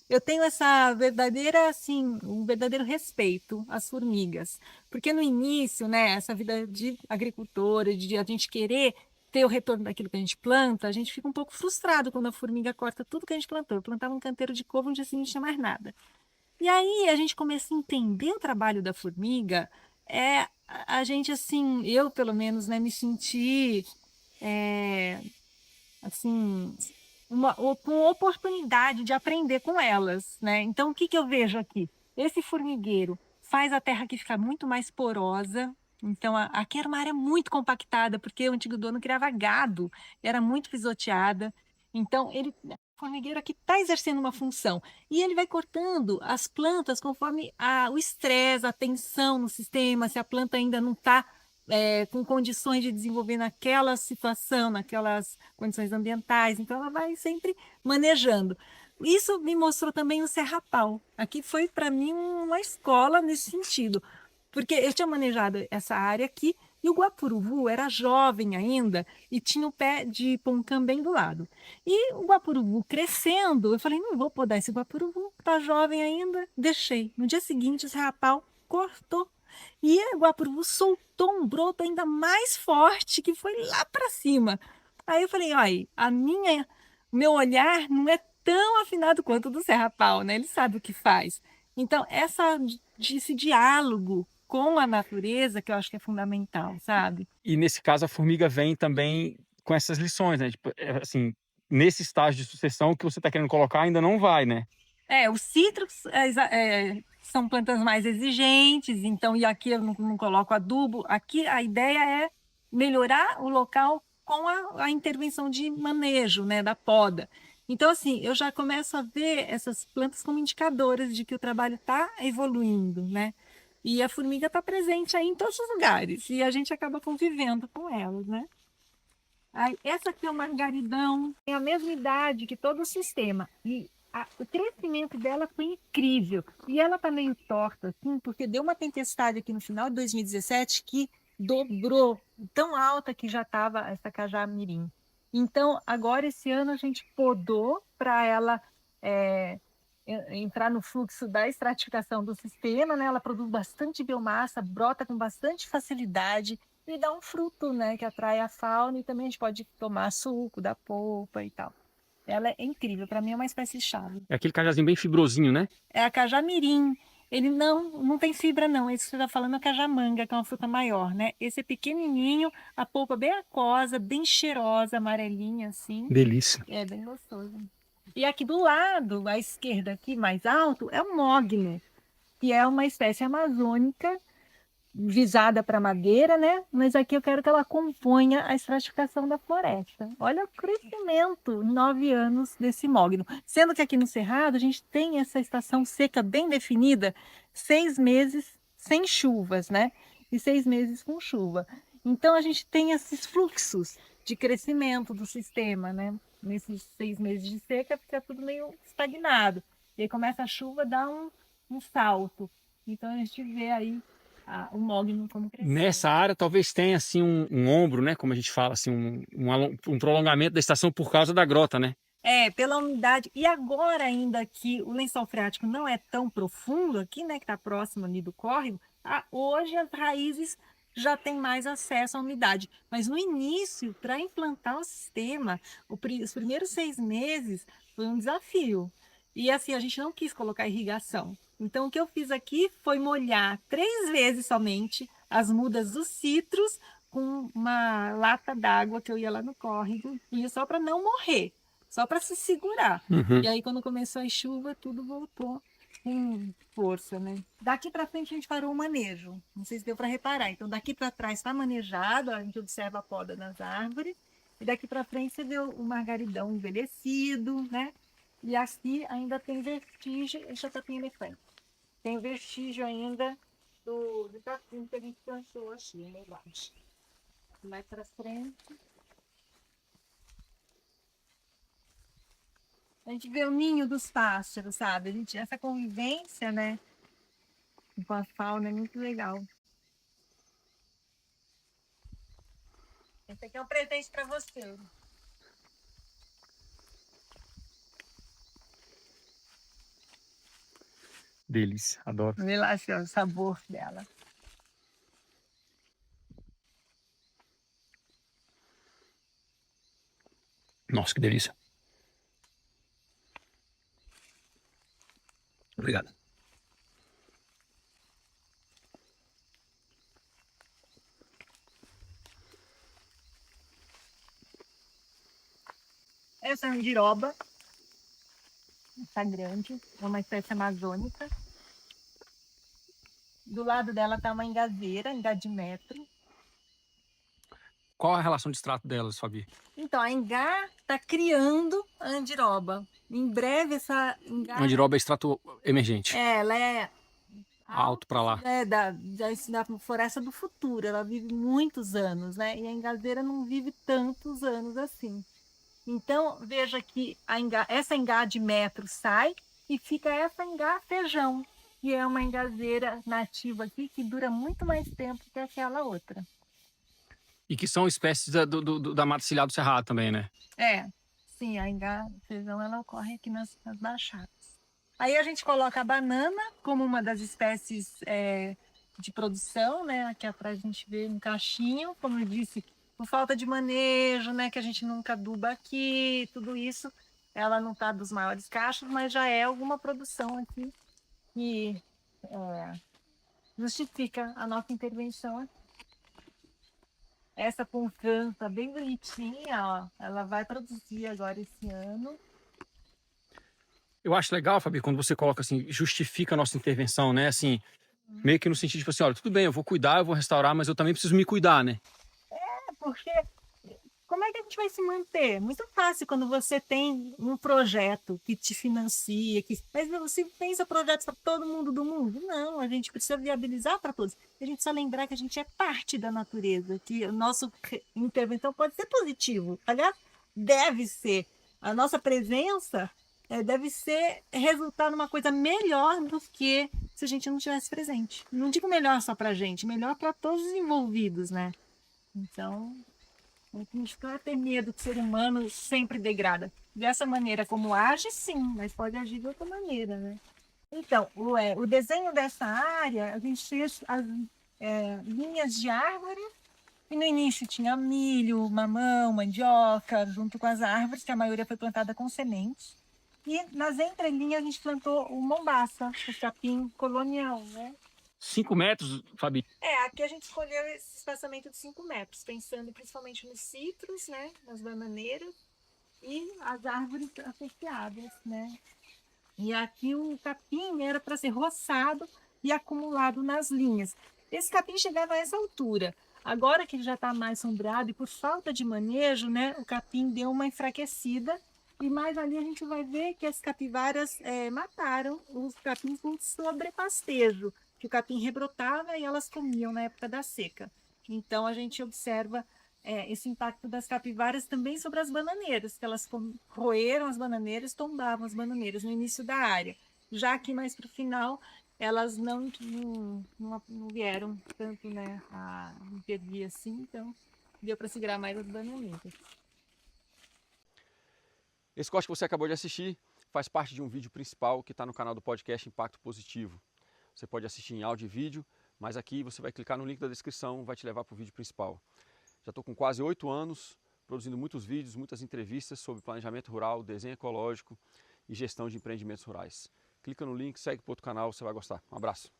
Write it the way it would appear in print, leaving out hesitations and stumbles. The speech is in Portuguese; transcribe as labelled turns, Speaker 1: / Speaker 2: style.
Speaker 1: Eu tenho essa verdadeira, assim, um verdadeiro respeito às formigas, porque no início, né, essa vida de agricultora, de a gente querer ter o retorno daquilo que a gente planta, a gente fica um pouco frustrado quando a formiga corta tudo que a gente plantou. Eu plantava um canteiro de couve, um dia seguinte não tinha mais nada. E aí a gente começa a entender o trabalho da formiga, a gente, assim, eu pelo menos, né, me senti, é, assim, com oportunidade de aprender com elas, né? Então, o que que eu vejo aqui? Esse formigueiro faz a terra aqui ficar muito mais porosa. Então, aqui era uma área muito compactada, porque o antigo dono criava gado, era muito pisoteada. Então, o formigueiro aqui está exercendo uma função. E ele vai cortando as plantas conforme o estresse, a tensão no sistema, se a planta ainda não está com condições de desenvolver naquela situação, naquelas condições ambientais, então ela vai sempre manejando. Isso me mostrou também o Serrapau. Aqui foi para mim uma escola nesse sentido, porque eu tinha manejado essa área aqui e o Guapuruvu era jovem ainda e tinha o pé de poncã bem do lado. E o Guapuruvu crescendo, eu falei, não vou podar esse Guapuruvu, tá jovem ainda, deixei. No dia seguinte, o Serrapau cortou e o Guapuruvu soltou um broto ainda mais forte que foi lá para cima. Aí eu falei, olha, meu olhar não é tão afinado quanto o do Serra-Pau, né? Ele sabe o que faz. Então, esse diálogo com a natureza que eu acho que é fundamental, sabe?
Speaker 2: E nesse caso a formiga vem também com essas lições, né? Tipo, assim, nesse estágio de sucessão que você está querendo colocar ainda não vai, né?
Speaker 1: Os cítricos são plantas mais exigentes, então, e aqui eu não coloco adubo. Aqui a ideia é melhorar o local com a intervenção de manejo, né, da poda. Então, assim, eu já começo a ver essas plantas como indicadoras de que o trabalho está evoluindo, né? E a formiga está presente aí em todos os lugares, e a gente acaba convivendo com elas, né? Essa aqui é o margaridão, tem a mesma idade que todo o sistema. E o crescimento dela foi incrível. E ela tá meio torta, assim, porque deu uma tempestade aqui no final de 2017 que dobrou, tão alta que já estava essa cajamirim. Então, agora esse ano a gente podou para ela é, entrar no fluxo da estratificação do sistema, né? Ela produz bastante biomassa, brota com bastante facilidade e dá um fruto, né, que atrai a fauna e também a gente pode tomar suco da polpa e tal. Ela é incrível, para mim é uma espécie chave.
Speaker 2: É aquele cajazinho bem fibrosinho, né?
Speaker 1: É a cajamirim. Ele não tem fibra não. Esse que você está falando é a cajamanga, que é uma fruta maior, né? Esse é pequenininho, a polpa bem aquosa, bem cheirosa, amarelinha assim.
Speaker 2: Delícia.
Speaker 1: É bem gostoso. E aqui do lado, à esquerda aqui, mais alto, é o mogno, que é uma espécie amazônica visada para madeira, né? Mas aqui eu quero que ela acompanhe a estratificação da floresta. Olha o crescimento em 9 anos desse mogno. Sendo que aqui no Cerrado a gente tem essa estação seca bem definida, 6 meses sem chuvas, né? E 6 meses com chuva. Então a gente tem esses fluxos de crescimento do sistema, né? Nesses 6 meses de seca fica tudo meio estagnado. E aí começa a chuva, dá um salto. Então a gente vê aí o mogno como cresceu.
Speaker 2: Nessa área talvez tenha assim um ombro, né? Como a gente fala, assim, um prolongamento da estação por causa da grota, né?
Speaker 1: Pela umidade. E agora, ainda que o lençol freático não é tão profundo aqui, né, que está próximo ali do córrego, hoje as raízes já têm mais acesso à umidade. Mas no início, para implantar o sistema, os primeiros 6 meses foi um desafio. E assim, a gente não quis colocar irrigação. Então, o que eu fiz aqui foi molhar 3 vezes somente as mudas dos citros com uma lata d'água que eu ia lá no córrego, e só para não morrer, só para se segurar.
Speaker 2: Uhum.
Speaker 1: E aí, quando começou a chuva, tudo voltou com força, né? Daqui para frente, a gente parou o manejo. Não sei se deu para reparar. Então, daqui para trás está manejado, a gente observa a poda nas árvores. E daqui para frente, você vê o margaridão envelhecido, né? E aqui ainda tem vestígio, esse já tem elefante. Tem vestígio ainda do capim que a gente plantou aqui, né, embaixo. Mais para frente. A gente vê o ninho dos pássaros, sabe? Essa convivência, né, com a fauna é muito legal. Esse aqui é um presente para você.
Speaker 2: Delícia, adoro.
Speaker 1: Vê lá assim, ó, o sabor dela.
Speaker 2: Nossa, que delícia. Obrigado.
Speaker 1: Essa é a andiroba, essa grande, é uma espécie amazônica. Do lado dela tá uma engazeira, engadmetro.
Speaker 2: Qual a relação de extrato delas, Fabi?
Speaker 1: Então, a Engá está criando a andiroba. Em breve, essa Engá,
Speaker 2: Andiroba é extrato emergente,
Speaker 1: ela é
Speaker 2: alto para lá.
Speaker 1: da floresta do futuro. Ela vive muitos anos, né? E a engazeira não vive tantos anos assim. Então, veja que essa Engá de metro sai e fica essa Engá feijão, que é uma engazeira nativa aqui que dura muito mais tempo que aquela outra.
Speaker 2: E que são espécies da mata ciliar do cerrado também, né?
Speaker 1: É, sim, a Engá feijão ela ocorre aqui nas baixadas. Aí a gente coloca a banana como uma das espécies de produção, né? Aqui atrás a gente vê um cachinho, como eu disse, por falta de manejo, né? Que a gente nunca aduba aqui, tudo isso. Ela não está dos maiores cachos, mas já é alguma produção aqui que justifica a nossa intervenção aqui. Essa puncança bem bonitinha, ó, ela vai produzir agora esse ano.
Speaker 2: Eu acho legal, Fabi, quando você coloca assim, justifica a nossa intervenção, né? Assim, meio que no sentido de, tipo assim, olha, tudo bem, eu vou cuidar, eu vou restaurar, mas eu também preciso me cuidar, né?
Speaker 1: Porque como é que a gente vai se manter? Muito fácil quando você tem um projeto que te financia, mas você pensa projetos para todo mundo do mundo? Não, a gente precisa viabilizar para todos. A gente só lembrar que a gente é parte da natureza, que a nossa intervenção pode ser positivo. Aliás, deve ser. A nossa presença deve ser resultar numa coisa melhor do que se a gente não estivesse presente. Não digo melhor só para a gente, melhor para todos os envolvidos, né? Então, a gente não é ter medo que o ser humano sempre degrada. Dessa maneira como age, sim, mas pode agir de outra maneira, né? Então, o desenho dessa área, a gente fez as linhas de árvore, e no início tinha milho, mamão, mandioca, junto com as árvores, que a maioria foi plantada com sementes. E nas entrelinhas a gente plantou o mombaça, o capim colonial, né?
Speaker 2: 5 metros, Fabi.
Speaker 1: Aqui a gente escolheu esse espaçamento de 5 metros, pensando principalmente nos citros, né, nas bananeiras e as árvores associadas, né. E aqui o capim era para ser roçado e acumulado nas linhas. Esse capim chegava a essa altura. Agora que ele já está mais sombreado e por falta de manejo, né, o capim deu uma enfraquecida. E mais ali a gente vai ver que as capivaras mataram os capins com sobrepastejo, que o capim rebrotava e elas comiam na época da seca. Então a gente observa esse impacto das capivaras também sobre as bananeiras, que elas roeram as bananeiras, tombavam as bananeiras no início da área. Já que mais para o final, elas não vieram tanto, né, a intervir assim, então deu para segurar mais as bananeiras.
Speaker 2: Esse corte que você acabou de assistir faz parte de um vídeo principal que está no canal do podcast Impacto Positivo. Você pode assistir em áudio e vídeo, mas aqui você vai clicar no link da descrição, vai te levar para o vídeo principal. Já estou com quase 8 anos produzindo muitos vídeos, muitas entrevistas sobre planejamento rural, desenho ecológico e gestão de empreendimentos rurais. Clica no link, segue para o outro canal, você vai gostar. Um abraço.